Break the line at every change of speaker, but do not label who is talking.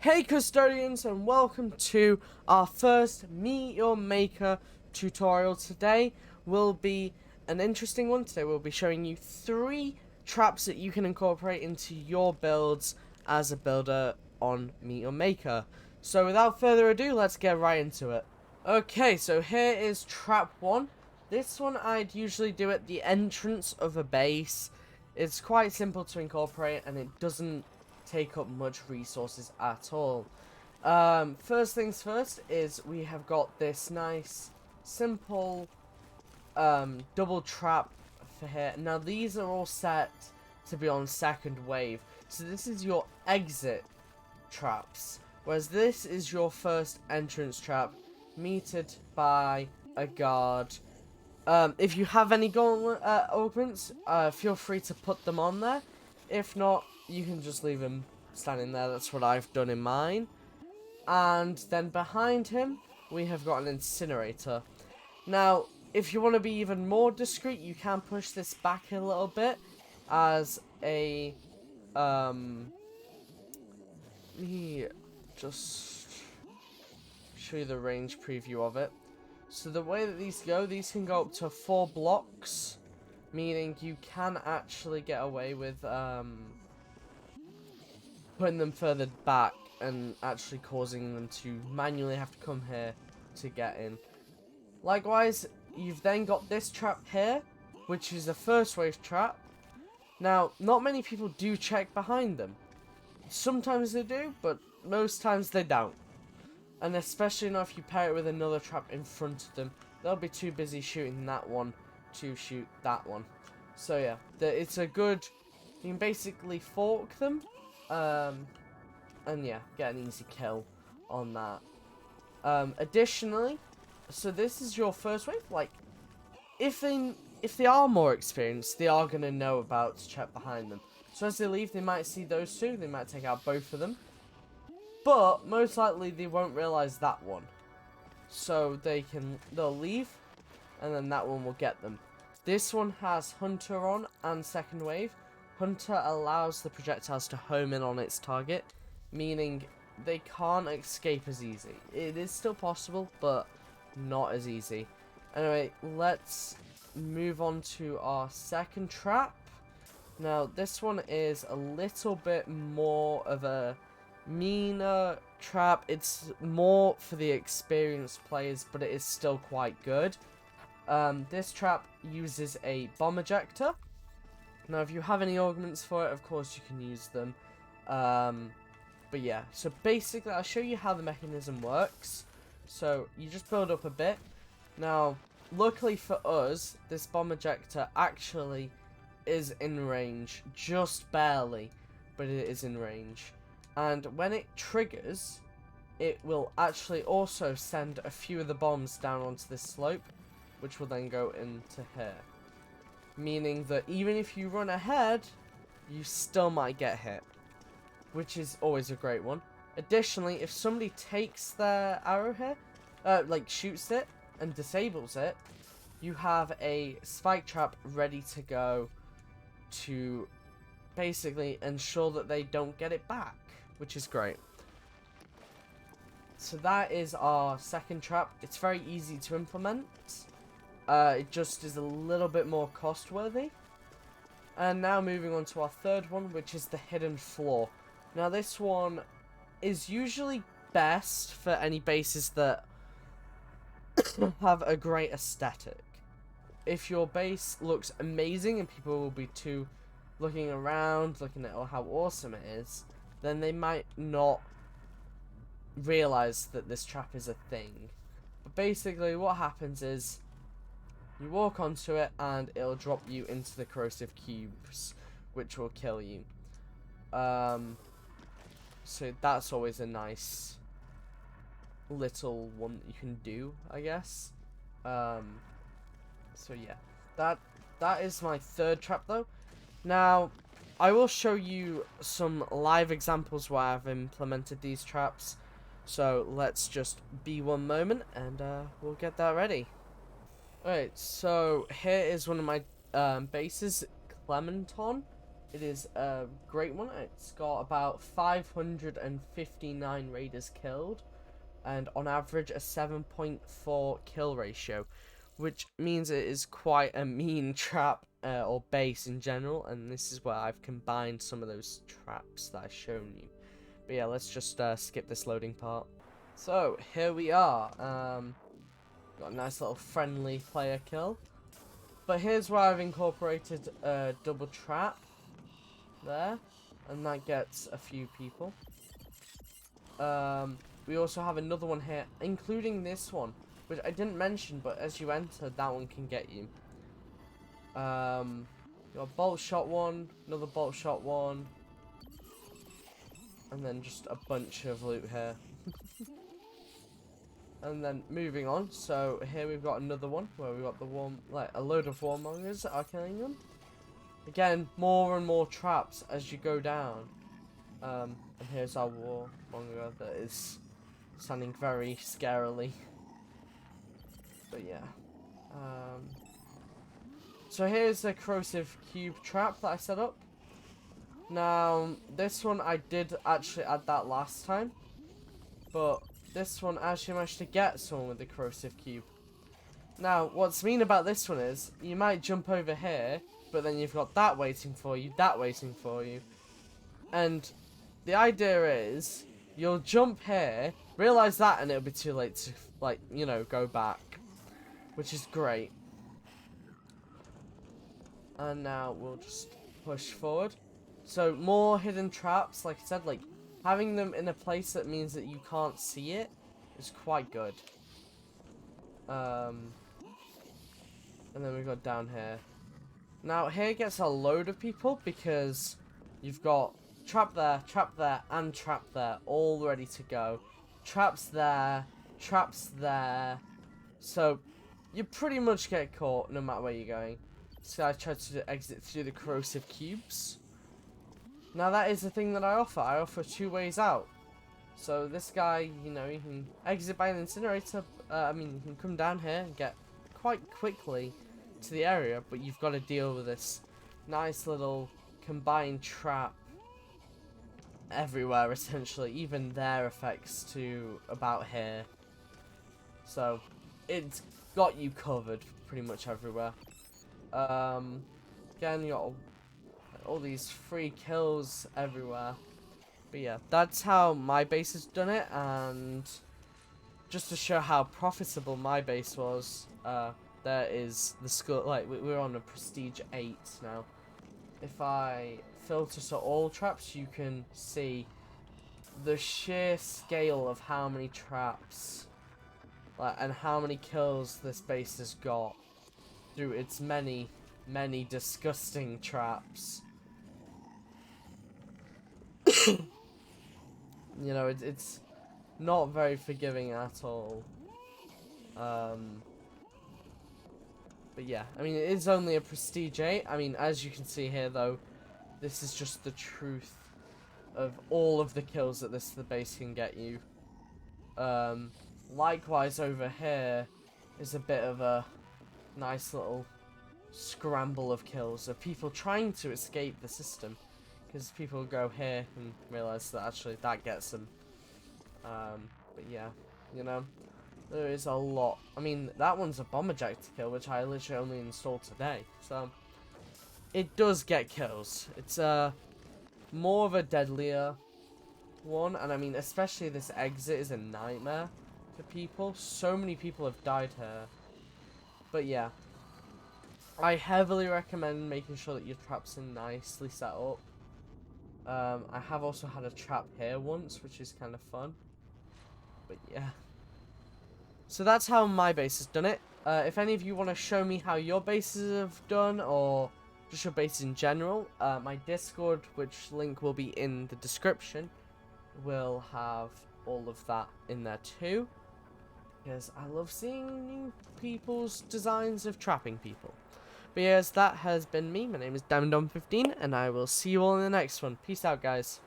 Hey custodians, and welcome to our first Meet Your Maker tutorial. Today will be an interesting one. Today we'll be showing you 3 traps that you can incorporate into your builds as a builder on Meet Your Maker. So without further ado, let's get right into it. Okay, so here is trap 1. This one I'd usually do at the entrance of a base. It's quite simple to incorporate and it doesn't take up much resources at all. First things first is we have got this nice simple double trap for here. Now these are all set to be on second wave, so this is your exit traps, whereas this is your first entrance trap metered by a guard. If you have any gauntlet augments, feel free to put them on there. If not, you can just leave him standing there. That's what I've done in mine. And then behind him, we have got an incinerator. Now, if you want to be even more discreet, you can push this back a little bit as a, let me just show you the range preview of it. So the way that these can go up to 4 blocks, meaning you can actually get away with putting them further back and actually causing them to manually have to come here to get in. Likewise, you've then got this trap here, which is a first wave trap. Now, not many people do check behind them. Sometimes they do, but most times they don't. And especially not if you pair it with another trap in front of them. They'll be too busy shooting that one to shoot that one. So yeah, it's a good, you can basically fork them, and yeah, get an easy kill on that. Additionally, so this is your first wave. Like, if they are more experienced, they are gonna know about to check behind them. So as they leave, they might see those two. They might take out both of them, but most likely they won't realize that one. So they'll leave, and then that one will get them. This one has Hunter on and second wave. Hunter allows the projectiles to home in on its target, meaning they can't escape as easy. It is still possible, but not as easy. Anyway, let's move on to our second trap. Now, this one is a little bit more of a meaner trap. It's more for the experienced players, but it is still quite good. This trap uses a bomb ejector. Now, if you have any augments for it, of course you can use them. But yeah, so basically I'll show you how the mechanism works. So you just build up a bit. Now, luckily for us, this bomb ejector actually is in range, just barely, but it is in range. And when it triggers, it will actually also send a few of the bombs down onto this slope, which will then go into here. Meaning that even if you run ahead, you still might get hit, which is always a great one. Additionally, if somebody takes their arrow here, like shoots it and disables it, you have a spike trap ready to go to basically ensure that they don't get it back, which is great. So that is our second trap. It's very easy to implement. It just is a little bit more cost worthy. And now moving on to our third one, which is the hidden floor. Now this one is usually best for any bases that have a great aesthetic. If your base looks amazing and people will be too looking around, looking at how awesome it is, then they might not realize that this trap is a thing. But basically what happens is you walk onto it and it'll drop you into the corrosive cubes, which will kill you. So that's always a nice little one that you can do, I guess. So yeah, that is my third trap though. Now, I will show you some live examples where I've implemented these traps. So let's just be one moment and we'll get that ready. Alright, so here is one of my bases, Clementon. It is a great one. It's got about 559 raiders killed, and on average a 7.4 kill ratio, which means it is quite a mean trap or base in general, and this is where I've combined some of those traps that I've shown you. But yeah, let's just skip this loading part. So here we are. Got a nice little friendly player kill. But here's where I've incorporated a double trap there, and that gets a few people. We also have another one here, including this one, which I didn't mention, but as you enter, that one can get you. You got a bolt shot one, another bolt shot one, and then just a bunch of loot here. And then moving on, so here we've got another one where we've got the a load of warmongers that are killing them. Again, more and more traps as you go down. And here's our warmonger that is standing very scarily. But yeah. So here's the corrosive cube trap that I set up. Now, this one I did actually add that last time, but this one actually managed to get someone with the corrosive cube. Now, what's mean about this one is, you might jump over here, but then you've got that waiting for you, that waiting for you. And the idea is, you'll jump here, realise that, and it'll be too late to, like, you know, go back. Which is great. And now we'll just push forward. So, more hidden traps, like I said, like, having them in a place that means that you can't see it is quite good. And then we've got down here. Now, here gets a load of people because you've got trap there, and trap there, all ready to go. Traps there, traps there. So, you pretty much get caught no matter where you're going. So I tried to exit through the corrosive cubes. Now that is the thing that I offer. I offer 2 ways out. So this guy, you know, you can exit by an incinerator. You can come down here and get quite quickly to the area, but you've got to deal with this nice little combined trap everywhere, essentially. Even their effects to about here. So it's got you covered pretty much everywhere. Again, you got all these free kills everywhere. But yeah, that's how my base has done it, and just to show how profitable my base was, there is the skull. Like, we're on a prestige 8 now. If I filter to all traps, you can see the sheer scale of how many traps, and how many kills this base has got through its many disgusting traps. You know, it's not very forgiving at all. But yeah, I mean, it is only a prestige 8. I mean, as you can see here, though, this is just the truth of all of the kills that the base can get you. Likewise, over here is a bit of a nice little scramble of kills of people trying to escape the system, because people go here and realize that actually that gets them. But yeah, you know, there is a lot. I mean, that one's a bomb ejector kill, which I literally only installed today, so it does get kills. It's more of a deadlier one, and I mean, especially this exit is a nightmare for people. So many people have died here. But yeah, I heavily recommend making sure that your traps are nicely set up. I have also had a trap here once, which is kind of fun. But yeah. So that's how my base has done it. If any of you want to show me how your bases have done, or just your bases in general, my Discord, which link will be in the description, will have all of that in there too. Because I love seeing new people's designs of trapping people. But yes, that has been me. My name is DiamondDom15, and I will see you all in the next one. Peace out, guys.